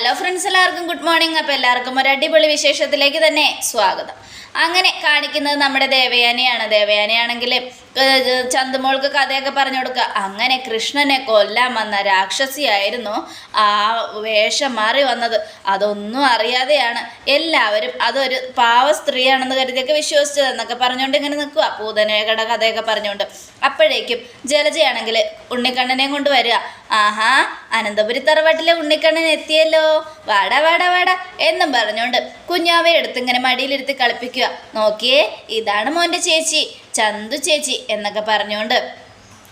Hello friends, എല്ലാവർക്കും good morning. അപ്പോൾ എല്ലാവർക്കും ഒരു അടിപൊളി വിശേഷത്തിലേക്ക് തന്നെ സ്വാഗതം. അങ്ങനെ കാണിക്കുന്നത് നമ്മുടെ ദേവയാനിയാണെങ്കിൽ ചന്തുമോൾക്ക് കഥയൊക്കെ പറഞ്ഞു കൊടുക്കുക. അങ്ങനെ കൃഷ്ണനെ കൊല്ലാൻ വന്ന രാക്ഷസിയായിരുന്നു ആ വേഷം മാറി വന്നത്. അതൊന്നും അറിയാതെയാണ് എല്ലാവരും അതൊരു പാവ സ്ത്രീയാണെന്ന് കരുതിയൊക്കെ വിശ്വസിച്ചത് എന്നൊക്കെ പറഞ്ഞുകൊണ്ട് ഇങ്ങനെ നിൽക്കുക, പൂതനയുടെ കഥയൊക്കെ പറഞ്ഞുകൊണ്ട്. അപ്പോഴേക്കും ജലജയാണെങ്കിൽ ഉണ്ണിക്കണ്ണനെയും കൊണ്ട് വരിക. ആഹാ, അനന്തപുരി തറവാട്ടിലെ ഉണ്ണിക്കണ്ണൻ എത്തിയല്ലോ, വാടാ വാടാ വാടാ എന്നും പറഞ്ഞുകൊണ്ട് കുഞ്ഞാവെ എടുത്ത് ഇങ്ങനെ മടിയിലിരുത്തി കളിപ്പിക്കുക. നോക്കിയേ, ഇതാണ് മോൻ്റെ ചേച്ചി, ചന്തു ചേച്ചി എന്നൊക്കെ പറഞ്ഞുകൊണ്ട്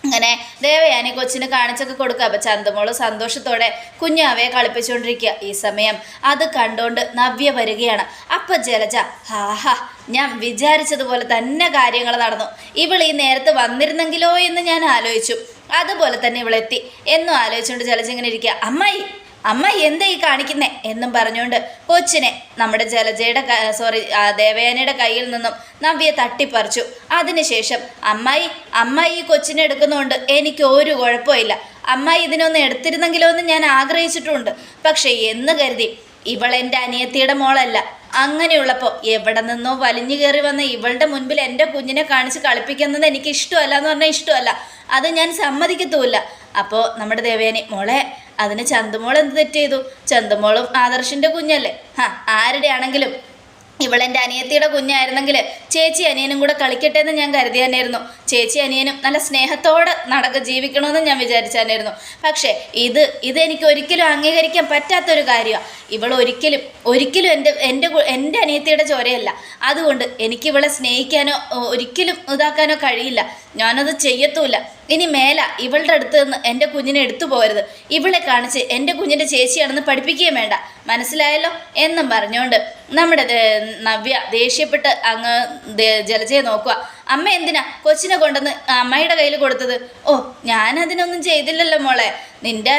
അങ്ങനെ ദേവയാനി കൊച്ചിന് കാണിച്ചൊക്കെ കൊടുക്കുക. അപ്പം ചന്തുമോള് സന്തോഷത്തോടെ കുഞ്ഞാവയെ കളിപ്പിച്ചുകൊണ്ടിരിക്കുക. ഈ സമയം അത് കണ്ടുകൊണ്ട് നവ്യ വരികയാണ്. അപ്പം ജലജ, ഹാഹാ, ഞാൻ വിചാരിച്ചതുപോലെ തന്നെ കാര്യങ്ങൾ നടന്നു. ഇവൾ ഈ നേരത്ത് വന്നിരുന്നെങ്കിലോ എന്ന് ഞാൻ ആലോചിച്ചു. അതുപോലെ തന്നെ ഇവളെത്തി എന്നും ആലോചിച്ചുകൊണ്ട് ജലജ ഇങ്ങനെ ഇരിക്കുക. അമ്മായി എന്താ ഈ കാണിക്കുന്നേ എന്നും പറഞ്ഞുകൊണ്ട് കൊച്ചിനെ നമ്മുടെ ജലജയുടെ ദേവയാനിയുടെ കയ്യിൽ നിന്നും നവ്യെ തട്ടിപ്പറിച്ചു. അതിനുശേഷം അമ്മായി ഈ കൊച്ചിനെ എടുക്കുന്നതുകൊണ്ട് എനിക്ക് ഒരു കുഴപ്പമില്ല. അമ്മായി ഇതിനൊന്ന് എടുത്തിരുന്നെങ്കിലോ എന്ന് ഞാൻ ആഗ്രഹിച്ചിട്ടുണ്ട്. പക്ഷേ എന്ന് കരുതി ഇവളെൻ്റെ അനിയത്തിയുടെ മോളല്ല. അങ്ങനെയുള്ളപ്പോൾ എവിടെ നിന്നോ വലിഞ്ഞു കയറി വന്ന ഇവളുടെ മുൻപിൽ എൻ്റെ കുഞ്ഞിനെ കാണിച്ച് കളിപ്പിക്കുന്നത് എനിക്ക് ഇഷ്ടമല്ല എന്ന് പറഞ്ഞാൽ ഇഷ്ടമല്ല. അത് ഞാൻ സമ്മതിക്കത്തുമില്ല. അപ്പോൾ നമ്മുടെ ദേവയാനി, മോളെ അതിന് ചന്തുമോൾ എന്ത് തെറ്റ് ചെയ്തു? ചന്തുമോളും ആദർശിൻ്റെ കുഞ്ഞല്ലേ. ആരുടെ ആണെങ്കിലും ഇവളെൻ്റെ അനിയത്തിയുടെ കുഞ്ഞായിരുന്നെങ്കിൽ ചേച്ചി അനിയനും കൂടെ കളിക്കട്ടെ എന്ന് ഞാൻ കരുതി തന്നെയായിരുന്നു. ചേച്ചി അനിയനും നല്ല സ്നേഹത്തോടെ ജീവിക്കണമെന്ന് ഞാൻ വിചാരിച്ചു തന്നെയായിരുന്നു. പക്ഷേ ഇതെനിക്ക് ഒരിക്കലും അംഗീകരിക്കാൻ പറ്റാത്തൊരു കാര്യമാണ്. ഇവൾ ഒരിക്കലും എൻ്റെ അനിയത്തിയുടെ ചോരയല്ല. അതുകൊണ്ട് എനിക്കിവളെ സ്നേഹിക്കാനോ ഒരിക്കലും ഇതാക്കാനോ കഴിയില്ല. ഞാനത് ചെയ്യത്തുമില്ല. ഇനി മേല ഇവളുടെ അടുത്ത് നിന്ന് എൻ്റെ കുഞ്ഞിനെ എടുത്തു പോകരുത്. ഇവളെ കാണിച്ച് എൻ്റെ കുഞ്ഞിൻ്റെ ചേച്ചിയാണെന്ന് പഠിപ്പിക്കുകയും വേണ്ട, മനസ്സിലായല്ലോ എന്നും പറഞ്ഞുകൊണ്ട് നമ്മുടെ നവ്യ ദേഷ്യപ്പെട്ട് അങ്ങ് ജലജയെ നോക്കുക. അമ്മ എന്തിനാ കൊച്ചിനെ കൊണ്ടുവന്ന് അമ്മായിയുടെ കയ്യിൽ കൊടുത്തത്? ഓ, ഞാനതിനൊന്നും ചെയ്തില്ലല്ലോ മോളെ. നിൻ്റെ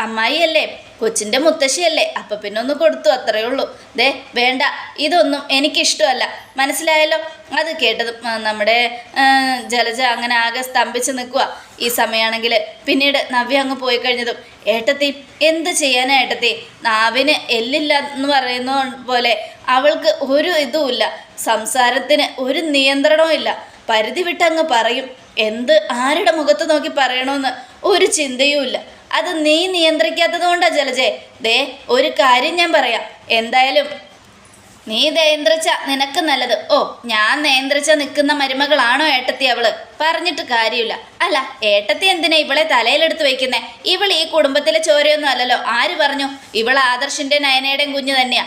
അമ്മായിയല്ലേ, കൊച്ചിൻ്റെ മുത്തശ്ശിയല്ലേ, അപ്പം പിന്നെ ഒന്ന് കൊടുത്തു, അത്രയേ ഉള്ളൂ. വേണ്ട, ഇതൊന്നും എനിക്കിഷ്ടമല്ല, മനസ്സിലായല്ലോ. അത് കേട്ടതും നമ്മുടെ ജലജ അങ്ങനെ ആകെ സ്തംഭിച്ച് നിൽക്കുക. ഈ സമയമാണെങ്കിൽ പിന്നീട് നവ്യ അങ്ങ് പോയി കഴിഞ്ഞതും, ഏട്ടത്തി എന്ത് ചെയ്യാനാ ഏട്ടത്തി, നാവിന് എല്ലില്ല എന്ന് പറയുന്ന പോലെ അവൾക്ക് ഒരു ഇതുമില്ല, സംസാരത്തിന് ഒരു നിയന്ത്രണവും ഇല്ല. പരിധി വിട്ടങ്ങ് പറയും. ആരുടെ മുഖത്ത് നോക്കി പറയണമെന്ന് ഒരു ചിന്തയുമില്ല. അത് നീ നിയന്ത്രിക്കാത്തത് കൊണ്ടാ ജലജേ. ഒരു കാര്യം ഞാൻ പറയാം, എന്തായാലും നീ നിയന്ത്രിച്ച നിനക്ക് നല്ലത്. ഓ, ഞാൻ നിയന്ത്രിച്ച നിൽക്കുന്ന മരുമകളാണോ ഏട്ടത്തി അവള്? പറഞ്ഞിട്ട് കാര്യമില്ല. അല്ല, ഏട്ടത്തി എന്തിനാ ഇവളെ തലയിലെടുത്ത് വയ്ക്കുന്നേ? ഇവൾ ഈ കുടുംബത്തിലെ ചോരയൊന്നും അല്ലല്ലോ. ആര് പറഞ്ഞു? ഇവൾ ആദർശിൻ്റെ നയനയുടെയും കുഞ്ഞ് തന്നെയാ.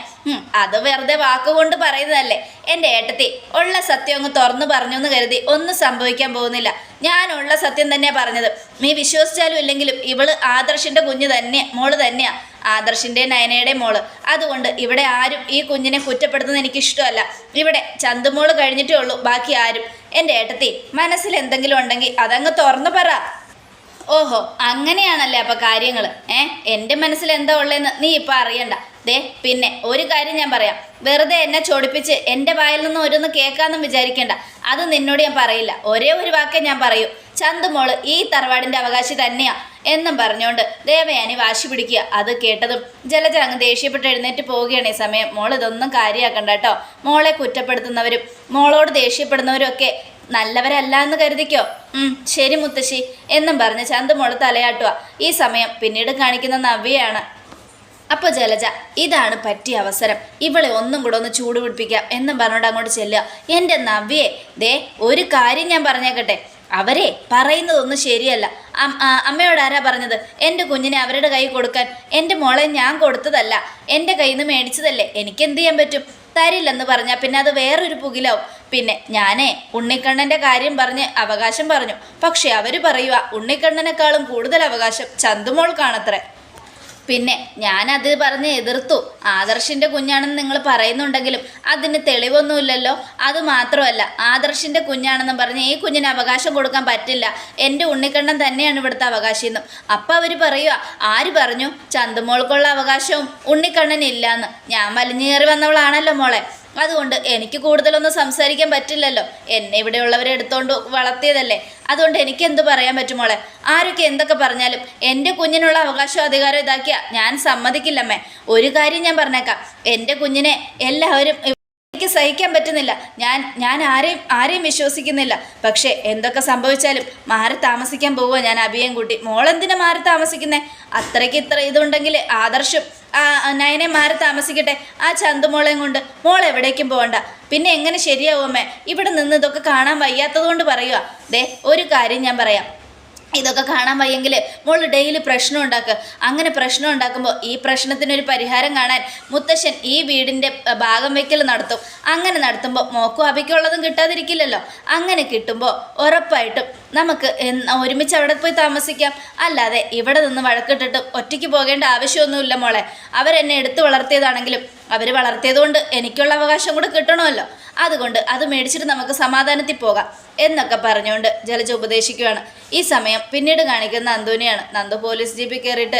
അത് വെറുതെ വാക്കുകൊണ്ട് പറയുന്നതല്ലേ. എൻ്റെ ഏട്ടത്തി ഉള്ള സത്യം അങ്ങ് തുറന്നു പറഞ്ഞു എന്ന് കരുതി ഒന്നും സംഭവിക്കാൻ പോകുന്നില്ല. ഞാനുള്ള സത്യം തന്നെയാണ് പറഞ്ഞത്. നീ വിശ്വസിച്ചാലും ഇല്ലെങ്കിലും ഇവള് ആദർശിൻ്റെ കുഞ്ഞ് തന്നെ, മോള് തന്നെയാ, ആദർശിൻ്റെ നയനയുടെ മോള്. അതുകൊണ്ട് ഇവിടെ ആരും ഈ കുഞ്ഞിനെ കുറ്റപ്പെടുത്തുന്നത് എനിക്കിഷ്ടമല്ല. ഇവിടെ ചന്തുമോള് കഴിഞ്ഞിട്ടേ ഉള്ളൂ ബാക്കി ആരും. എൻ്റെ ഏട്ടത്തി മനസ്സിൽ എന്തെങ്കിലും ഉണ്ടെങ്കിൽ അതങ്ങ് തുറന്നു പറ. ഓഹോ, അങ്ങനെയാണല്ലേ അപ്പം കാര്യങ്ങൾ. എൻ്റെ മനസ്സിൽ എന്താ ഉള്ളതെന്ന് നീ ഇപ്പം അറിയണ്ട. പിന്നെ ഒരു കാര്യം ഞാൻ പറയാം, വെറുതെ എന്നെ ചൊടിപ്പിച്ച് എൻ്റെ വായിൽ നിന്ന് ഓരോന്ന് കേൾക്കാമെന്നും വിചാരിക്കേണ്ട. അത് നിന്നോട് ഞാൻ പറയില്ല. ഒരേ ഒരു വാക്കേ ഞാൻ പറയൂ, ചന്തുമോള് ഈ തറവാടിൻ്റെ അവകാശി തന്നെയാ എന്നും പറഞ്ഞുകൊണ്ട് ദേവയാനി വാശി പിടിക്കുക. അത് കേട്ടതും ജലജ അങ്ങ് ദേഷ്യപ്പെട്ട് എഴുന്നേറ്റ് പോവുകയാണ്. ഈ സമയം മോൾ ഇതൊന്നും കാര്യമാക്കണ്ട കേട്ടോ. മോളെ കുറ്റപ്പെടുത്തുന്നവരും മോളോട് ദേഷ്യപ്പെടുന്നവരും ഒക്കെ നല്ലവരല്ല എന്ന് കരുതിക്കോ. ശരി മുത്തശ്ശി എന്നും പറഞ്ഞ് ചന്തുമോള് തലയാട്ടുക. ഈ സമയം പിന്നീട് കാണിക്കുന്ന നവ്യയാണ്. അപ്പോൾ ജലജ, ഇതാണ് പറ്റിയ അവസരം, ഇവളെ ഒന്നും കൂടെ ഒന്ന് ചൂട് പിടിപ്പിക്കാം എന്നും പറഞ്ഞുകൊണ്ട് അങ്ങോട്ട് ചെല്ലുക. എൻ്റെ നവ്യയെ, ഒരു കാര്യം ഞാൻ പറഞ്ഞേക്കട്ടെ, അവരെ പറയുന്നതൊന്നും ശരിയല്ല. അമ്മയോട് ആരാ പറഞ്ഞത് എൻ്റെ കുഞ്ഞിനെ അവരുടെ കൈ കൊടുക്കാൻ? എൻ്റെ മോളെ ഞാൻ കൊടുത്തതല്ല, എൻ്റെ കയ്യിൽ നിന്ന് മേടിച്ചതല്ലേ. എനിക്കെന്ത് ചെയ്യാൻ പറ്റും? തരില്ലെന്ന് പറഞ്ഞാൽ പിന്നെ അത് വേറൊരു പുകിലാവും. പിന്നെ ഉണ്ണിക്കണ്ണൻ്റെ കാര്യം പറഞ്ഞ് അവകാശം പറഞ്ഞു. പക്ഷെ അവർ പറയുക ഉണ്ണിക്കണ്ണനേക്കാളും കൂടുതൽ അവകാശം ചന്തുമോൾക്കാണത്രേ. പിന്നെ ഞാനത് പറഞ്ഞ് എതിർത്തു. ആദർശിൻ്റെ കുഞ്ഞാണെന്ന് നിങ്ങൾ പറയുന്നുണ്ടെങ്കിലും അതിന് തെളിവൊന്നുമില്ലല്ലോ. അതുമാത്രമല്ല, ആദർശിൻ്റെ കുഞ്ഞാണെന്നും പറഞ്ഞ് ഈ കുഞ്ഞിന് അവകാശം കൊടുക്കാൻ പറ്റില്ല, എൻ്റെ ഉണ്ണിക്കണ്ണൻ തന്നെയാണ് ഇവിടുത്തെ അവകാശിയെന്നും. അപ്പം അവർ പറയുക, ആര് പറഞ്ഞു ചന്തുമോൾക്കുള്ള അവകാശവും ഉണ്ണിക്കണ്ണനില്ല എന്ന്? ഞാൻ വലിഞ്ഞു കയറി വന്നവളാണല്ലോ മോളെ. അതുകൊണ്ട് എനിക്ക് കൂടുതലൊന്നും സംസാരിക്കാൻ പറ്റില്ലല്ലോ. എന്നെ ഇവിടെയുള്ളവരെ എടുത്തോണ്ട് വളർത്തിയതല്ലേ. അതുകൊണ്ട് എനിക്ക് എന്ത് പറയാൻ പറ്റും മോളെ? ആരൊക്കെ എന്തൊക്കെ പറഞ്ഞാലും എൻ്റെ കുഞ്ഞിനുള്ള അവകാശവും അധികാരം ഇതാക്കിയ ഞാൻ സമ്മതിക്കില്ലമ്മേ. ഒരു കാര്യം ഞാൻ പറഞ്ഞേക്കാം, എൻ്റെ കുഞ്ഞിനെ എല്ലാവരും എനിക്ക് സഹിക്കാൻ പറ്റുന്നില്ല. ഞാൻ ആരെയും വിശ്വസിക്കുന്നില്ല. പക്ഷേ എന്തൊക്കെ സംഭവിച്ചാലും മാറി താമസിക്കാൻ പോവുക ഞാൻ അഭിയേം കൂട്ടി. മോളെന്തിനാ മാറി താമസിക്കുന്നേ? അത്രയ്ക്ക് ഇത്ര ഇതുണ്ടെങ്കിൽ ആദർശം നയനെ മാറി താമസിക്കട്ടെ. ആ ചന്തുമോളെയും കൊണ്ട് മോൾ എവിടേക്കും പോകണ്ട. പിന്നെ എങ്ങനെ ശരിയാവും അമ്മേ? ഇവിടെ നിന്ന് ഇതൊക്കെ കാണാൻ വയ്യാത്തത് കൊണ്ട് പറയുക. ദേ ഒരു കാര്യം ഞാൻ പറയാം, ഇതൊക്കെ കാണാൻ വയ്യെങ്കിൽ മോൾ ഡെയിലി പ്രശ്നം ഉണ്ടാക്കുക. അങ്ങനെ പ്രശ്നം ഉണ്ടാക്കുമ്പോൾ ഈ പ്രശ്നത്തിനൊരു പരിഹാരം കാണാൻ മുത്തശ്ശൻ ഈ വീടിൻ്റെ ഭാഗം വയ്ക്കൽ നടത്തും. അങ്ങനെ നടത്തുമ്പോൾ മോക്കും അബിക്കുള്ളതും കിട്ടാതിരിക്കില്ലല്ലോ. അങ്ങനെ കിട്ടുമ്പോൾ ഉറപ്പായിട്ടും നമുക്ക് ഒരുമിച്ച് അവിടെ പോയി താമസിക്കാം. അല്ലാതെ ഇവിടെ നിന്ന് വഴക്കിട്ടിട്ട് ഒറ്റയ്ക്ക് പോകേണ്ട ആവശ്യമൊന്നുമില്ല മോളെ. അവരെന്നെ എടുത്തു വളർത്തിയതാണെങ്കിലും അവർ വളർത്തിയതുകൊണ്ട് എനിക്കുള്ള അവകാശം കൂടെ കിട്ടണമല്ലോ. അതുകൊണ്ട് അത് മേടിച്ചിട്ട് നമുക്ക് സമാധാനത്തിൽ പോകാം എന്നൊക്കെ പറഞ്ഞുകൊണ്ട് ജലജ ഉപദേശിക്കുകയാണ്. ഈ സമയം പിന്നീട് കാണിക്കുന്ന നന്ദുവിനെയാണ്. നന്ദു പോലീസ് ജീപ്പിൽ കയറിയിട്ട്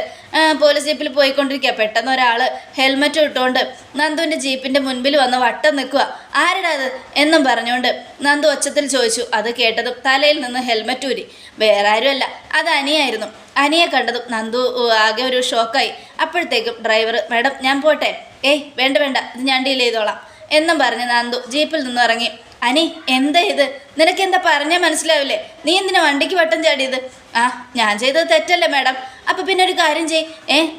പോലീസ് ജീപ്പിൽ പോയിക്കൊണ്ടിരിക്കുക. പെട്ടെന്ന് ഒരാൾ ഹെൽമറ്റ് ഇട്ടുകൊണ്ട് നന്ദുവിൻ്റെ ജീപ്പിൻ്റെ മുൻപിൽ വന്ന് വട്ടം നിൽക്കുക. ആരുടെ അത് എന്നും പറഞ്ഞുകൊണ്ട് നന്ദു ഒച്ചത്തിൽ ചോദിച്ചു. അത് കേട്ടതും തലയിൽ നിന്ന് ഹെൽമറ്റ് ഊരി. വേറെ ആരുമല്ല, അത് അനിയായിരുന്നു. അനിയെ കണ്ടതും നന്ദു ആകെ ഒരു ഷോക്കായി. അപ്പോഴത്തേക്കും ഡ്രൈവർ, മാഡം ഞാൻ പോട്ടെ? ഏയ് വേണ്ട ഇത് ഞാൻ ഡീൽ ചെയ്തോളാം എന്നും പറഞ്ഞ് നന്ദു ജീപ്പിൽ നിന്നും ഇറങ്ങി. അനി എന്താ ഇത്? നിനക്കെന്താ പറഞ്ഞാൽ മനസ്സിലാവില്ലേ? നീ എന്തിനാ വണ്ടിക്ക് വട്ടം ചാടിയത്? ഞാൻ ചെയ്തത് തെറ്റല്ലേ മാഡം? അപ്പം പിന്നെ ഒരു കാര്യം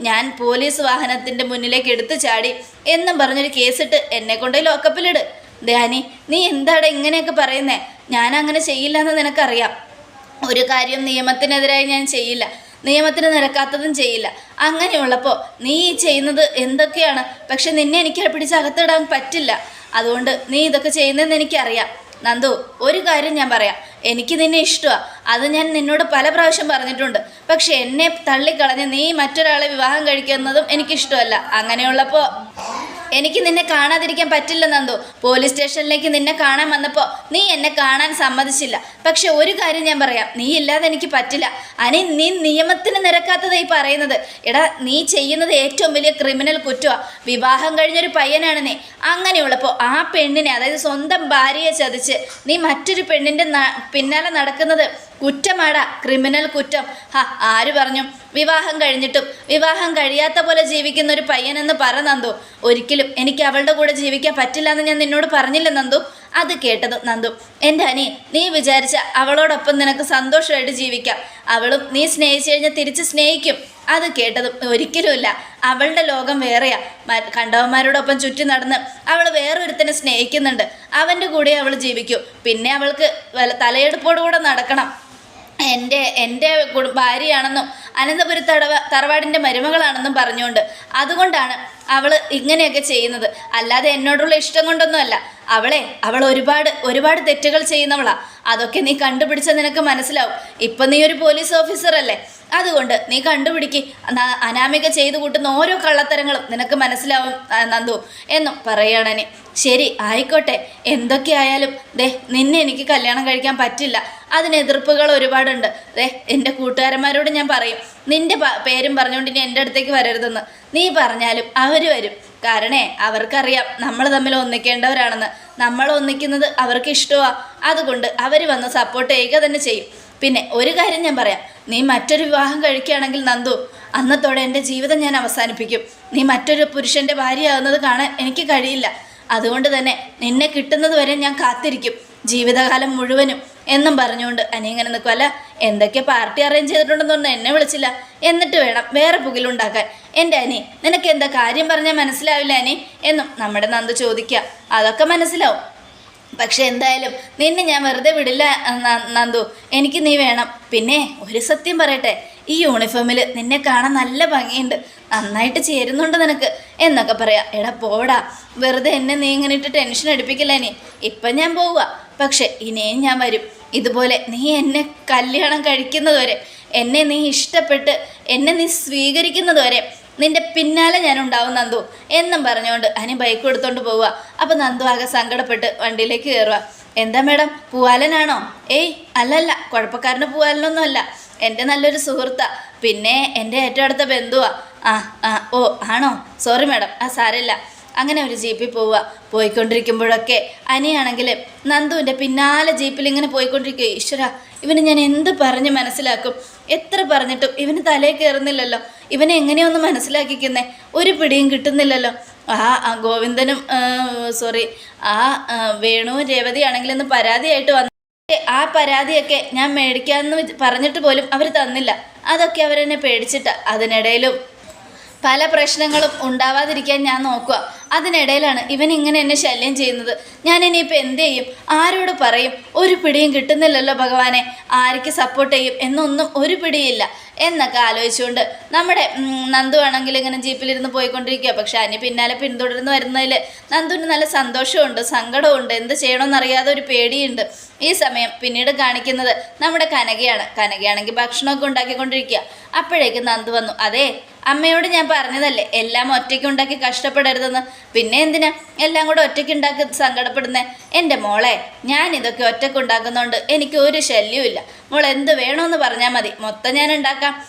ഞാൻ പോലീസ് വാഹനത്തിൻ്റെ മുന്നിലേക്ക് എടുത്തു ചാടി എന്നും പറഞ്ഞൊരു കേസിട്ട് എന്നെ കൊണ്ട് ലോക്കപ്പിലിട്. ധ്യാനി, നീ എന്താടാ ഇങ്ങനെയൊക്കെ പറയുന്നേ? ഞാൻ അങ്ങനെ ചെയ്യില്ല എന്ന് നിനക്കറിയാം. ഒരു കാര്യം നിയമത്തിനെതിരായി ഞാൻ ചെയ്യില്ല, നിയമത്തിന് നിരക്കാത്തതും ചെയ്യില്ല. അങ്ങനെയുള്ളപ്പോൾ നീ ചെയ്യുന്നത് എന്തൊക്കെയാണ്? പക്ഷെ നിന്നെ എനിക്ക് പിടിച്ച് അകത്തിടാൻ പറ്റില്ല. അതുകൊണ്ട് നീ ഇതൊക്കെ ചെയ്യുന്നതെന്ന് എനിക്കറിയാം. നന്ദു, ഒരു കാര്യം ഞാൻ പറയാം, എനിക്ക് നിന്നെ ഇഷ്ടമാണ്. അത് ഞാൻ നിന്നോട് പല പ്രാവശ്യം പറഞ്ഞിട്ടുണ്ട്. പക്ഷെ എന്നെ തള്ളിക്കളഞ്ഞ് നീ മറ്റൊരാളെ വിവാഹം കഴിക്കുന്നതും എനിക്കിഷ്ടമല്ല. അങ്ങനെയുള്ളപ്പോൾ എനിക്ക് നിന്നെ കാണാതിരിക്കാൻ പറ്റില്ല നന്ദു. പോലീസ് സ്റ്റേഷനിലേക്ക് നിന്നെ കാണാൻ വന്നപ്പോൾ നീ എന്നെ കാണാൻ സമ്മതിച്ചില്ല. പക്ഷെ ഒരു കാര്യം ഞാൻ പറയാം, നീ ഇല്ലാതെ എനിക്ക് പറ്റില്ല. നീ നിയമത്തിന് നിരക്കാത്തതായി പറയുന്നത്. എടാ, നീ ചെയ്യുന്നത് ഏറ്റവും വലിയ ക്രിമിനൽ കുറ്റമാണ്. വിവാഹം കഴിഞ്ഞൊരു പയ്യനാണ് നീ. അങ്ങനെയുള്ളപ്പോൾ ആ പെണ്ണിനെ, അതായത് സ്വന്തം ഭാര്യയെ ചതിച്ച് നീ മറ്റൊരു പെണ്ണിൻ്റെ പിന്നാലെ നടക്കുന്നത് കുറ്റമാടാ, ക്രിമിനൽ കുറ്റം. ആര് പറഞ്ഞു? വിവാഹം കഴിഞ്ഞിട്ടും വിവാഹം കഴിയാത്ത പോലെ ജീവിക്കുന്ന ഒരു പയ്യനെന്ന് പറ നന്ദു. ഒരിക്കലും എനിക്ക് അവളുടെ കൂടെ ജീവിക്കാൻ പറ്റില്ല എന്ന് ഞാൻ നിന്നോട് പറഞ്ഞില്ല നന്ദു. അത് കേട്ടത് നന്ദു, എൻ്റെ അനി, നീ വിചാരിച്ച അവളോടൊപ്പം നിനക്ക് സന്തോഷമായിട്ട് ജീവിക്കാം. അവളും നീ സ്നേഹിച്ചു കഴിഞ്ഞാൽ തിരിച്ച് സ്നേഹിക്കും. അത് കേട്ടതും ഒരിക്കലുമില്ല. അവളുടെ ലോകം വേറെയാ. കണ്ടവന്മാരോടൊപ്പം ചുറ്റി നടന്ന് അവൾ വേറൊരുത്തനെ സ്നേഹിക്കുന്നുണ്ട്. അവൻ്റെ കൂടെ അവൾ ജീവിക്കൂ. പിന്നെ അവൾക്ക് തലയെടുപ്പോടുകൂടെ നടക്കണം. എൻ്റെ ഭാര്യയാണെന്നും അനന്തപുരി തറവാടിൻ്റെ മരുമകളാണെന്നും പറഞ്ഞുകൊണ്ട്. അതുകൊണ്ടാണ് അവൾ ഇങ്ങനെയൊക്കെ ചെയ്യുന്നത്. അല്ലാതെ എന്നോടുള്ള ഇഷ്ടം കൊണ്ടൊന്നുമല്ല. അവൾ ഒരുപാട് തെറ്റുകൾ ചെയ്യുന്നവളാ. അതൊക്കെ നീ കണ്ടുപിടിച്ച നിനക്ക് മനസ്സിലാവും. ഇപ്പം നീ ഒരു പോലീസ് ഓഫീസറല്ലേ. അതുകൊണ്ട് നീ കണ്ടുപിടിക്ക്. അനാമിക ചെയ്തു കൂട്ടുന്ന ഓരോ കള്ളത്തരങ്ങളും നിനക്ക് മനസ്സിലാവും നന്ദു എന്നും പറയുകയാണനി. ശരി, ആയിക്കോട്ടെ. എന്തൊക്കെയായാലും നിന്നെ എനിക്ക് കല്യാണം കഴിക്കാൻ പറ്റില്ല. അതിന് എതിർപ്പുകൾ ഒരുപാടുണ്ട്. എൻ്റെ കൂട്ടുകാരന്മാരോട് ഞാൻ പറയും, നിൻ്റെ പേരും പറഞ്ഞുകൊണ്ട് ഇനി എൻ്റെ അടുത്തേക്ക് വരരുതെന്ന്. നീ പറഞ്ഞാലും അവർ വരും. കാരണേ അവർക്കറിയാം നമ്മൾ തമ്മിൽ ഒന്നിക്കേണ്ടവരാണെന്ന്. നമ്മൾ ഒന്നിക്കുന്നത് അവർക്ക് ഇഷ്ടമാണ്. അതുകൊണ്ട് അവർ വന്ന് സപ്പോർട്ട് ചെയ്യുക തന്നെ ചെയ്യും. പിന്നെ ഒരു കാര്യം ഞാൻ പറയാം, നീ മറ്റൊരു വിവാഹം കഴിക്കുകയാണെങ്കിൽ നന്ദു, അന്നത്തോടെ എൻ്റെ ജീവിതം ഞാൻ അവസാനിപ്പിക്കും. നീ മറ്റൊരു പുരുഷൻ്റെ ഭാര്യയാകുന്നത് കാണാൻ എനിക്ക് കഴിയില്ല. അതുകൊണ്ട് തന്നെ നിന്നെ കിട്ടുന്നത് വരെ ഞാൻ കാത്തിരിക്കും, ജീവിതകാലം മുഴുവനും എന്നും പറഞ്ഞുകൊണ്ട് അനി ഇങ്ങനെ നിൽക്കും. അല്ല, എന്തൊക്കെ പാർട്ടി അറേഞ്ച് ചെയ്തിട്ടുണ്ടെന്നൊന്നും എന്നെ വിളിച്ചില്ല. എന്നിട്ട് വേണം വേറെ പുകിലുണ്ടാക്കാൻ. എൻ്റെ അനി, നിനക്ക് എന്താ കാര്യം പറഞ്ഞാൽ മനസ്സിലാവില്ല അനി എന്നും നമ്മുടെ നന്ദു ചോദിക്കുക. അതൊക്കെ മനസ്സിലാവും. പക്ഷെ എന്തായാലും നിന്നെ ഞാൻ വെറുതെ വിടില്ല നന്ദു. എനിക്ക് നീ വേണം. പിന്നെ ഒരു സത്യം പറയട്ടെ, ഈ യൂണിഫോമിൽ നിന്നെ കാണാൻ നല്ല ഭംഗിയുണ്ട്, നന്നായിട്ട് ചേരുന്നുണ്ട് നിനക്ക് എന്നൊക്കെ പറയാം. എടാ പോടാ, വെറുതെ എന്നെ നീ ഇങ്ങനെ ഇട്ട് ടെൻഷൻ അടിപ്പിക്കില്ല. നീ ഇപ്പം ഞാൻ പോവുക, പക്ഷെ ഇനിയും ഞാൻ വരും. ഇതുപോലെ നീ എന്നെ കല്യാണം കഴിക്കുന്നതുവരെ, എന്നെ നീ ഇഷ്ടപ്പെട്ട് എന്നെ നീ സ്വീകരിക്കുന്നതുവരെ നിന്റെ പിന്നാലെ ഞാൻ ഉണ്ടാവും നന്ദു എന്നും പറഞ്ഞുകൊണ്ട് അനി ബൈക്ക് എടുത്തോണ്ട് പോവുക. അപ്പം നന്ദു ആകെ സങ്കടപ്പെട്ട് വണ്ടിയിലേക്ക് കയറുക. എന്താ മാഡം, പൂവാലനാണോ? ഏയ് അല്ലല്ല, കുഴപ്പക്കാരന് പൂവാലനൊന്നുമല്ല, എൻ്റെ നല്ലൊരു സുഹൃത്താണ്. പിന്നെ എൻ്റെ ഏറ്റവും അടുത്ത ബന്ധുവാ. ഓ ആണോ? സോറി മാഡം, സാരമില്ല. അങ്ങനെ ഒരു ജീപ്പിൽ പോവുക. പോയിക്കൊണ്ടിരിക്കുമ്പോഴൊക്കെ അനിയാണെങ്കിൽ നന്ദുവിൻ്റെ പിന്നാലെ ജീപ്പിൽ ഇങ്ങനെ പോയിക്കൊണ്ടിരിക്കുക. ഈശ്വര, ഇവന് ഞാൻ എന്ത് പറഞ്ഞ് മനസ്സിലാക്കും? എത്ര പറഞ്ഞിട്ടും ഇവന് തലയിൽ കയറുന്നില്ലല്ലോ. ഇവനെ എങ്ങനെയൊന്ന് മനസ്സിലാക്കിക്കുന്നേ? ഒരു പിടിയും കിട്ടുന്നില്ലല്ലോ. ഗോവിന്ദനും വേണുവും രേവതിയാണെങ്കിലൊന്ന് പരാതിയായിട്ട് വന്നു. ആ പരാതിയൊക്കെ ഞാൻ മേടിക്കാമെന്ന് പറഞ്ഞിട്ട് പോലും അവർ തന്നില്ല. അതൊക്കെ അവരെന്നെ പേടിച്ചിട്ടാ. അതിനിടയിലും പല പ്രശ്നങ്ങളും ഉണ്ടാവാതിരിക്കാൻ ഞാൻ നോക്കുക. അതിനിടയിലാണ് ഇവൻ ഇങ്ങനെ എന്നെ ശല്യം ചെയ്യുന്നത്. ഞാൻ ഇനിയിപ്പോൾ എന്ത് ചെയ്യും? ആരോട് പറയും? ഒരു പിടിയും കിട്ടുന്നില്ലല്ലോ ഭഗവാനെ. ആർക്ക് സപ്പോർട്ട് ചെയ്യും എന്നൊന്നും ഒരു പിടിയില്ല എന്നൊക്കെ ആലോചിച്ചുകൊണ്ട് നമ്മുടെ നന്ദു ആണെങ്കിൽ ഇങ്ങനെ ജീപ്പിലിരുന്ന് പോയിക്കൊണ്ടിരിക്കുക. പക്ഷെ അനി പിന്നാലെ പിന്തുടർന്ന് വരുന്നതിൽ നന്ദുവിന് നല്ല സന്തോഷമുണ്ട്, സങ്കടമുണ്ട്, എന്ത് ചെയ്യണമെന്നറിയാതെ ഒരു പേടിയുണ്ട്. ഈ സമയം പിന്നീട് കാണിക്കുന്നത് നമ്മുടെ കനകയാണ്. കനകയാണെങ്കിൽ ഭക്ഷണമൊക്കെ ഉണ്ടാക്കിക്കൊണ്ടിരിക്കുക. അപ്പോഴേക്കും നന്ദു വന്നു. അതെ, അമ്മയോട് ഞാൻ പറഞ്ഞതല്ലേ എല്ലാം ഒറ്റയ്ക്ക് ഉണ്ടാക്കി കഷ്ടപ്പെടരുതെന്ന്. പിന്നെ എന്തിനാ എല്ലാം കൂടെ ഒറ്റയ്ക്ക് ഉണ്ടാക്കി സങ്കടപ്പെടുന്നേ? എൻ്റെ മോളെ, ഞാൻ ഇതൊക്കെ ഒറ്റയ്ക്ക് ഉണ്ടാക്കുന്നതുകൊണ്ട് എനിക്ക് ഒരു ശല്യവും. മോൾ എന്ത് വേണമെന്ന് പറഞ്ഞാൽ മതി, മൊത്തം ഞാൻ ഉണ്ടാക്കാം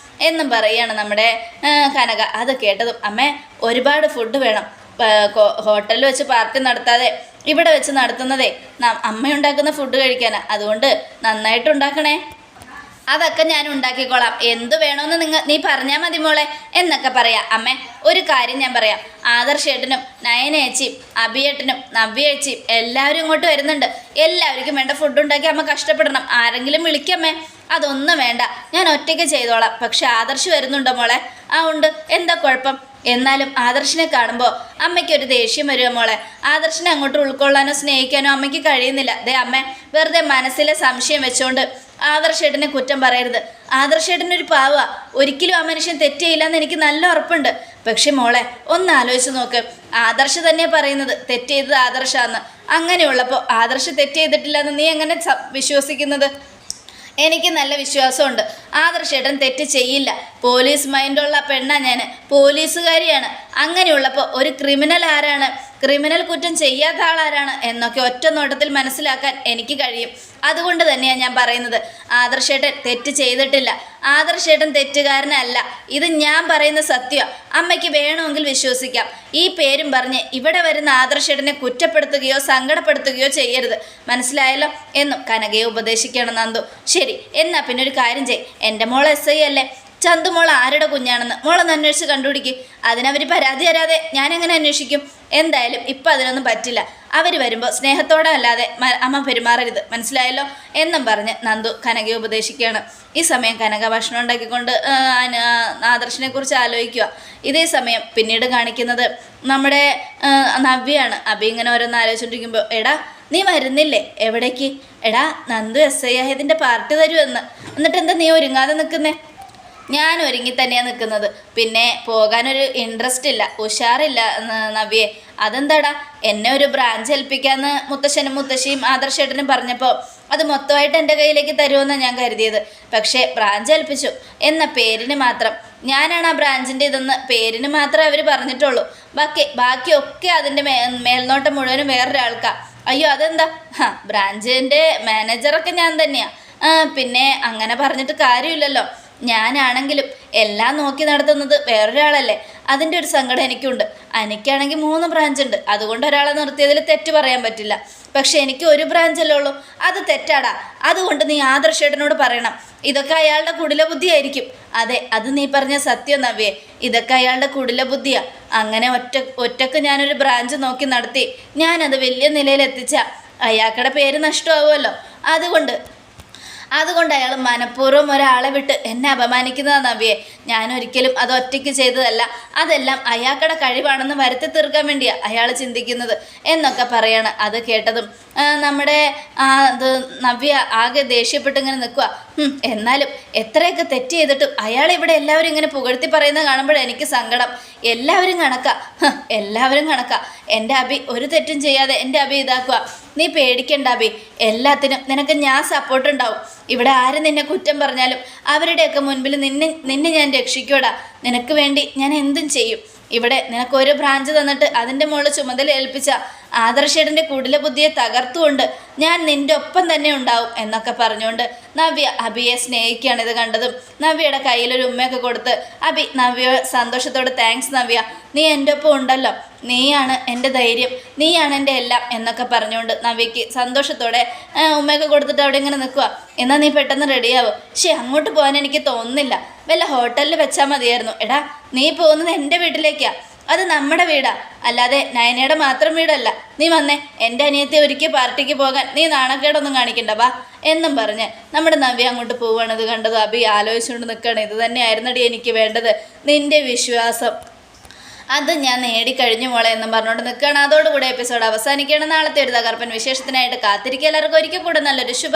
എന്നും പറയുകയാണ് നമ്മുടെ കനക. അത് കേട്ടതും അമ്മേ, ഒരുപാട് ഫുഡ് വേണം. ഹോട്ടലിൽ വെച്ച് പാർട്ടി നടത്താതെ ഇവിടെ വെച്ച് നടത്തുന്നതേ അമ്മ ഉണ്ടാക്കുന്ന ഫുഡ് കഴിക്കാനാ. അതുകൊണ്ട് നന്നായിട്ട് ഉണ്ടാക്കണേ. അതൊക്കെ ഞാൻ ഉണ്ടാക്കിക്കോളാം. എന്ത് വേണമെന്ന് നീ പറഞ്ഞാൽ മതി മോളെ എന്നൊക്കെ പറയാം. അമ്മേ, ഒരു കാര്യം ഞാൻ പറയാം. ആദർശേട്ടനും നയനേച്ചിയും അഭിയേട്ടനും നവ്യേച്ചിയും എല്ലാവരും ഇങ്ങോട്ട് വരുന്നുണ്ട്. എല്ലാവർക്കും വേണ്ട ഫുഡ് ഉണ്ടാക്കി അമ്മ കഷ്ടപ്പെടണം. ആരെങ്കിലും വിളിക്കമ്മേ. അതൊന്നും വേണ്ട, ഞാൻ ഒറ്റയ്ക്ക് ചെയ്തോളാം. പക്ഷെ ആദർശ് വരുന്നുണ്ടോ മോളെ? ഉണ്ട്. എന്താ കുഴപ്പം? എന്നാലും ആദർശിനെ കാണുമ്പോൾ അമ്മയ്ക്കൊരു ദേഷ്യം വരുമോ മോളെ? ആദർശിനെ അങ്ങോട്ട് ഉൾക്കൊള്ളാനോ സ്നേഹിക്കാനോ അമ്മയ്ക്ക് കഴിയുന്നില്ല. അമ്മ വെറുതെ മനസ്സിലെ സംശയം വെച്ചുകൊണ്ട് ആദർശേട്ടനെ കുറ്റം പറയരുത്. ആദർശേട്ടനൊരു പാവ, ഒരിക്കലും ആ മനുഷ്യൻ തെറ്റിയില്ലെന്ന് എനിക്ക് നല്ല ഉറപ്പുണ്ട്. പക്ഷെ മോളെ, ഒന്ന് ആലോചിച്ച് നോക്ക്. ആദർശ് തന്നെ പറയുന്നത് തെറ്റ് ചെയ്തത് ആദർശാന്ന്. അങ്ങനെയുള്ളപ്പോൾ ആദർശ് തെറ്റ് ചെയ്തിട്ടില്ലെന്ന് നീ എങ്ങനെ വിശ്വസിക്കുന്നത്? എനിക്ക് നല്ല വിശ്വാസമുണ്ട്. ആദർശേട്ടൻ തെറ്റ് ചെയ്യില്ല. പോലീസ് മൈൻഡുള്ള പെണ്ണാ ഞാൻ, പോലീസുകാരിയാണ്. അങ്ങനെയുള്ളപ്പോൾ ഒരു ക്രിമിനൽ ആരാണ്, ക്രിമിനൽ കുറ്റം ചെയ്യാത്ത ആളാരാണ് എന്നൊക്കെ ഒറ്റ നോട്ടത്തിൽ മനസ്സിലാക്കാൻ എനിക്ക് കഴിയും. അതുകൊണ്ട് തന്നെയാണ് ഞാൻ പറയുന്നത്, ആദർശേട്ടൻ തെറ്റ് ചെയ്തിട്ടില്ല. ആദർശേട്ടൻ തെറ്റുകാരനല്ല. ഇത് ഞാൻ പറയുന്ന സത്യം. അമ്മയ്ക്ക് വേണമെങ്കിൽ വിശ്വസിക്കാം. ഈ പേരും പറഞ്ഞ് ഇവിടെ വരുന്ന ആദർശേട്ടനെ കുറ്റപ്പെടുത്തുകയോ സങ്കടപ്പെടുത്തുകയോ ചെയ്യരുത്. മനസ്സിലായല്ലോ എന്നും കനകയെ ഉപദേശിക്കണം നന്ദു. ശരി, എന്നാ പിന്നെ ഒരു കാര്യം ചെയ്. എൻ്റെ മോൾ SI അല്ലേ? ചന്തുമോൾ ആരുടെ കുഞ്ഞാണെന്ന് മോളൊന്ന് അന്വേഷിച്ച് കണ്ടുപിടിക്കും. അതിനവർ പരാതി തരാതെ ഞാനെങ്ങനെ അന്വേഷിക്കും? എന്തായാലും ഇപ്പം അതിനൊന്നും പറ്റില്ല. അവർ വരുമ്പോൾ സ്നേഹത്തോടെ അല്ലാതെ അമ്മ പെരുമാറരുത്. മനസ്സിലായല്ലോ എന്നും പറഞ്ഞ് നന്ദു കനകയെ ഉപദേശിക്കുകയാണ്. ഈ സമയം കനക ഭക്ഷണം ഉണ്ടാക്കിക്കൊണ്ട് ആദർശിനെ കുറിച്ച് ആലോചിക്കുക. ഇതേ സമയം പിന്നീട് കാണിക്കുന്നത് നമ്മുടെ നവ്യാണ്. അഭി ഇങ്ങനെ ഓരോന്ന് ആലോചിച്ചുകൊണ്ടിരിക്കുമ്പോൾ, എടാ നീ വരുന്നില്ലേ? എവിടേക്ക്? എടാ നന്ദു SI ആയതിൻ്റെ പാർട്ടി തരുമെന്ന്. എന്നിട്ട് എന്താ നീ ഒരുങ്ങാതെ നിൽക്കുന്നേ? ഞാൻ ഒരുങ്ങി തന്നെയാണ് നിൽക്കുന്നത്. പിന്നെ പോകാനൊരു ഇൻട്രസ്റ്റ് ഇല്ല, ഉഷാറില്ല നവ്യെ. അതെന്താടാ? എന്നെ ഒരു ബ്രാഞ്ച് ഏൽപ്പിക്കാമെന്ന് മുത്തശ്ശനും മുത്തശ്ശിയും ആദർശേട്ടനും പറഞ്ഞപ്പോൾ അത് മൊത്തമായിട്ട് എൻ്റെ കയ്യിലേക്ക് തരുമെന്നാണ് ഞാൻ കരുതിയത്. പക്ഷേ ബ്രാഞ്ച് ഏൽപ്പിച്ചു എന്ന പേരിന് മാത്രം. ഞാനാണ് ആ ബ്രാഞ്ചിൻ്റെ ഇതെന്ന് പേരിന് മാത്രമേ അവർ പറഞ്ഞിട്ടുള്ളൂ. ബാക്കിയൊക്കെ അതിൻ്റെ മേൽനോട്ടം മുഴുവനും വേറൊരാൾക്കാണ്. അയ്യോ അതെന്താ? ബ്രാഞ്ചിൻ്റെ മാനേജറൊക്കെ ഞാൻ തന്നെയാണ്. പിന്നെ അങ്ങനെ പറഞ്ഞിട്ട് കാര്യമില്ലല്ലോ. ഞാനാണെങ്കിലും എല്ലാം നോക്കി നടത്തുന്നത് വേറൊരാളല്ലേ. അതിൻ്റെ ഒരു സങ്കടം എനിക്കുണ്ട്. എനിക്കാണെങ്കിൽ 3 ബ്രാഞ്ചുണ്ട്. അതുകൊണ്ട് ഒരാളെ നിർത്തിയതിൽ തെറ്റ് പറയാൻ പറ്റില്ല. പക്ഷെ എനിക്ക് ഒരു ബ്രാഞ്ചല്ലേ ഉള്ളൂ. അത് തെറ്റാടാ. അതുകൊണ്ട് നീ ആദർശേട്ടനോട് പറയണം. ഇതൊക്കെ അയാളുടെ കുടില ബുദ്ധിയായിരിക്കും. അതെ, അത് നീ പറഞ്ഞ സത്യം നവ്യേ. ഇതൊക്കെ അയാളുടെ കുടില ബുദ്ധിയാണ്. അങ്ങനെ ഒറ്റക്ക് ഞാനൊരു ബ്രാഞ്ച് നോക്കി നടത്തി ഞാനത് വലിയ നിലയിലെത്തിച്ച അയാളുടെ പേര് നഷ്ടമാവുമല്ലോ. അതുകൊണ്ട് അയാൾ മനഃപൂർവ്വം ഒരാളെ വിട്ട് എന്നെ അപമാനിക്കുന്നതാണ് നവ്യെ. ഞാനൊരിക്കലും അത് ഒറ്റയ്ക്ക് ചെയ്തതല്ല. അതെല്ലാം അയാളുടെ കഴിവാണെന്ന് വരുത്തി തീർക്കാൻ വേണ്ടിയാണ് അയാൾ ചിന്തിക്കുന്നത് എന്നൊക്കെ പറയാണ്. അത് കേട്ടതും നമ്മുടെ നവ്യ ആകെ ദേഷ്യപ്പെട്ടിങ്ങനെ നിൽക്കുക. എന്നാലും എത്രയൊക്കെ തെറ്റ് ചെയ്തിട്ടും അയാളിവിടെ എല്ലാവരും ഇങ്ങനെ പുകഴ്ത്തി പറയുന്നത് കാണുമ്പോൾ എനിക്ക് സങ്കടം. എല്ലാവരും കണക്കാ. എൻ്റെ അഭി ഒരു തെറ്റും ചെയ്യാതെ എൻ്റെ അഭി ഇതാക്കുക. നീ പേടിക്കണ്ട അഭി, എല്ലാത്തിനും നിനക്ക് ഞാൻ സപ്പോർട്ട് ഉണ്ടാവും. ഇവിടെ ആര് നിന്നെ കുറ്റം പറഞ്ഞാലും അവരുടെയൊക്കെ മുൻപിൽ നിന്നെ ഞാൻ രക്ഷിക്കൂടാ. നിനക്ക് വേണ്ടി ഞാൻ എന്തും ചെയ്യും. ഇവിടെ നിനക്കൊരു ബ്രാഞ്ച് തന്നിട്ട് അതിൻ്റെ മുകളിൽ ചുമതല ഏൽപ്പിച്ച ആദർശേട്ടൻ്റെ കുടില ബുദ്ധിയെ തകർത്തുകൊണ്ട് ഞാൻ നിൻ്റെ ഒപ്പം തന്നെ ഉണ്ടാവും എന്നൊക്കെ പറഞ്ഞുകൊണ്ട് നവ്യ അഭിയെ സ്നേഹിക്കുകയാണ്. ഇത് കണ്ടതും നവ്യയുടെ കയ്യിലൊരു ഉമ്മയൊക്കെ കൊടുത്ത് അഭി നവ്യ സന്തോഷത്തോടെ താങ്ക്സ് നവ്യ, നീ എൻ്റെ ഒപ്പം ഉണ്ടല്ലോ, നീയാണ് എൻ്റെ ധൈര്യം, നീയാണ് എൻ്റെ എല്ലാം എന്നൊക്കെ പറഞ്ഞുകൊണ്ട് നവ്യയ്ക്ക് സന്തോഷത്തോടെ ഉമ്മയൊക്കെ കൊടുത്തിട്ട് അവിടെ ഇങ്ങനെ നിൽക്കുക. എന്നാൽ നീ പെട്ടെന്ന് റെഡിയാവും. അങ്ങോട്ട് പോകാൻ എനിക്ക് തോന്നുന്നില്ല, വല്ല ഹോട്ടലിൽ വെച്ചാൽ മതിയായിരുന്നു. എടാ നീ പോകുന്നത് എൻ്റെ വീട്ടിലേക്കാണ്, അത് നമ്മുടെ വീടാ, അല്ലാതെ നയനയുടെ മാത്രം വീടല്ല. നീ വന്നേ, എൻ്റെ അനിയത്തെ ഒരിക്കൽ പാർട്ടിക്ക് പോകാൻ നീ നാണക്കേടൊന്നും കാണിക്കണ്ട വാ എന്നും പറഞ്ഞ് നമ്മുടെ നവ്യ അങ്ങോട്ട് പോവുകയാണ്. ഇത് കണ്ടത് അഭി ആലോചിച്ചുകൊണ്ട് നിൽക്കുകയാണ്. ഇത് തന്നെയായിരുന്നടി എനിക്ക് വേണ്ടത്, നിൻ്റെ വിശ്വാസം അത് ഞാൻ നേടിക്കഴിഞ്ഞു മോളെ എന്നും പറഞ്ഞുകൊണ്ട് നിൽക്കുകയാണ്. അതോടുകൂടി എപ്പിസോഡ് അവസാനിക്കുകയാണ്. നാളത്തെ ഒരു തകർപ്പൻ വിശേഷത്തിനായിട്ട് കാത്തിരിക്കുക. എല്ലാവർക്കും ഒരിക്കൽ കൂടെ നല്ലൊരു ശുഭ